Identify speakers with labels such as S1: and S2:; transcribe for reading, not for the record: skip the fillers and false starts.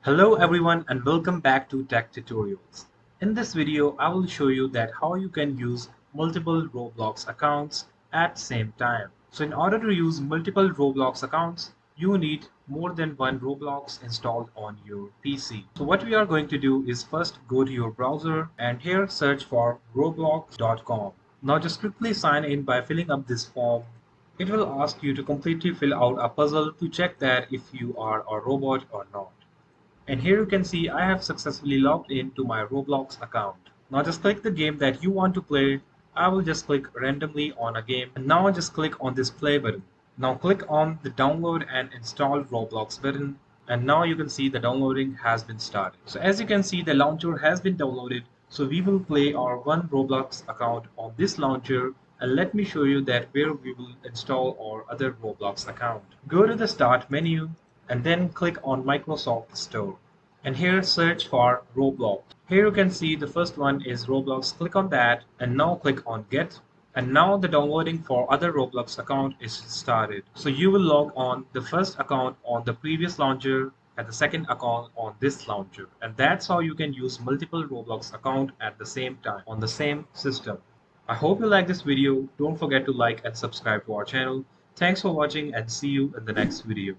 S1: Hello everyone and welcome back to Tech Tutorials. In this video, I will show you that how you can use multiple Roblox accounts at same time. So in order to use multiple Roblox accounts, you need more than one Roblox installed on your PC. So what we are going to do is first go to your browser and here search for roblox.com. Now just quickly sign in by filling up this form. It will ask you to completely fill out a puzzle to check that if you are a robot or not. And here you can see I have successfully logged into my Roblox account. Now just click the game that you want to play. I will just click randomly on a game and now just click on this play button. Now click on the download and install Roblox button and now you can see the downloading has been started. So as you can see the launcher has been downloaded. So we will play our one Roblox account on this launcher and let me show you that where we will install our other Roblox account. Go to the start menu and then click on Microsoft Store. And here search for Roblox. Here you can see the first one is Roblox. Click on that and now click on Get. And now the downloading for other Roblox account is started. So you will log on the first account on the previous launcher and the second account on this launcher. And that's how you can use multiple Roblox account at the same time on the same system. I hope you like this video. Don't forget to like and subscribe to our channel. Thanks for watching and see you in the next video.